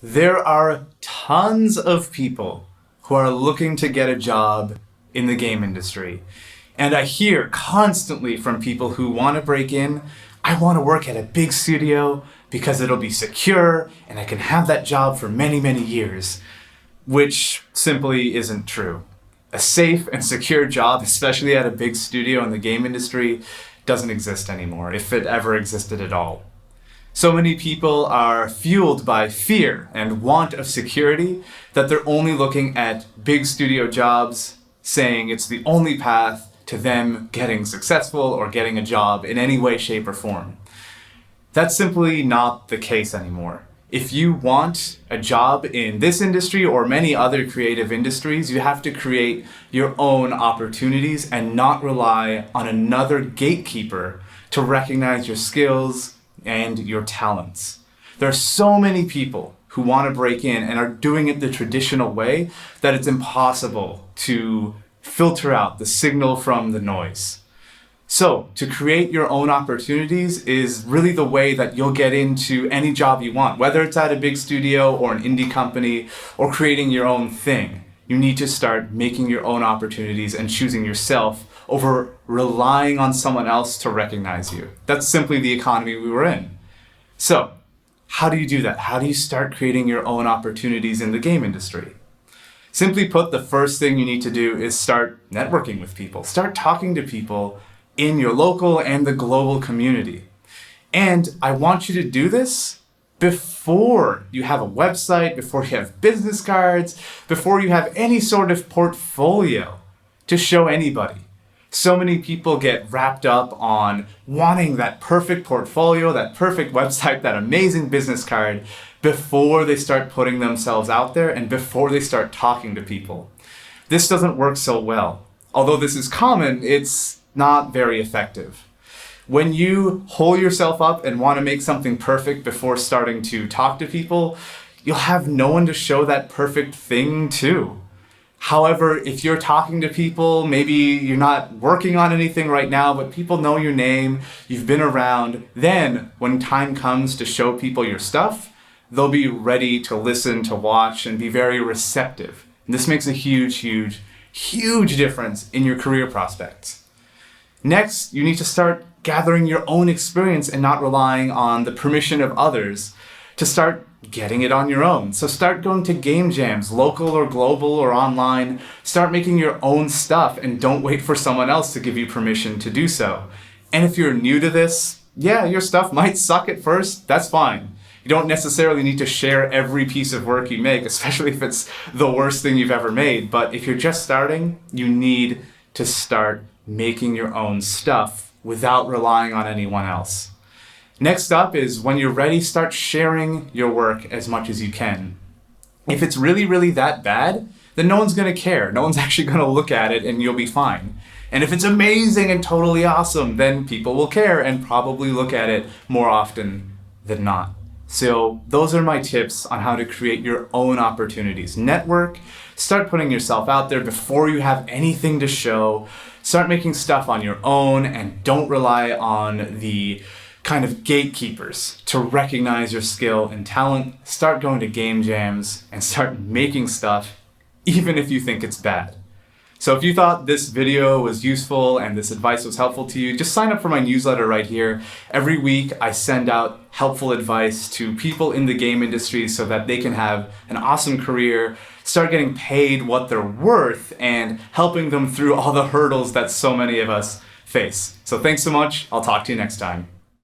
There are tons of people who are looking to get a job in the game industry. And I hear constantly from people who want to break in, I want to work at a big studio because it'll be secure and I can have that job for many, many years, which simply isn't true. A safe and secure job, especially at a big studio in the game industry, doesn't exist anymore, if it ever existed at all. So many people are fueled by fear and want of security that they're only looking at big studio jobs, saying it's the only path to them getting successful or getting a job in any way, shape, or form. That's simply not the case anymore. If you want a job in this industry or many other creative industries, you have to create your own opportunities and not rely on another gatekeeper to recognize your skills and your talents. There are so many people who want to break in and are doing it the traditional way that it's impossible to filter out the signal from the noise. So to create your own opportunities is really the way that you'll get into any job you want, whether it's at a big studio or an indie company or creating your own thing. You need to start making your own opportunities and choosing yourself over relying on someone else to recognize you. That's simply the economy we were in. So, how do you do that? How do you start creating your own opportunities in the game industry? Simply put, the first thing you need to do is start networking with people. Start talking to people in your local and the global community. And I want you to do this before you have a website, before you have business cards, before you have any sort of portfolio to show anybody. So many people get wrapped up on wanting that perfect portfolio, that perfect website, that amazing business card before they start putting themselves out there and before they start talking to people. This doesn't work so well. Although this is common, it's not very effective. When you hole yourself up and want to make something perfect before starting to talk to people, you'll have no one to show that perfect thing to. However, if you're talking to people, maybe you're not working on anything right now, but people know your name, you've been around, then when time comes to show people your stuff, they'll be ready to listen, to watch, and be very receptive. And this makes a huge difference in your career prospects. Next, you need to start gathering your own experience and not relying on the permission of others to start getting it on your own. So start going to game jams, local or global or online. Start making your own stuff and don't wait for someone else to give you permission to do so. And if you're new to this, yeah, your stuff might suck at first. That's fine. You don't necessarily need to share every piece of work you make, especially if it's the worst thing you've ever made. But if you're just starting, you need to start making your own stuff without relying on anyone else. Next up is when you're ready, start sharing your work as much as you can. If it's really that bad, then no one's going to care. No one's actually going to look at it and you'll be fine. And if it's amazing and totally awesome, then people will care and probably look at it more often than not. So those are my tips on how to create your own opportunities. Network, start putting yourself out there before you have anything to show. Start making stuff on your own and don't rely on the kind of gatekeepers to recognize your skill and talent. Start going to game jams and start making stuff even if you think it's bad. So if you thought this video was useful and this advice was helpful to you, just sign up for my newsletter right here. Every week I send out helpful advice to people in the game industry so that they can have an awesome career, start getting paid what they're worth, and helping them through all the hurdles that so many of us face. So thanks so much. I'll talk to you next time.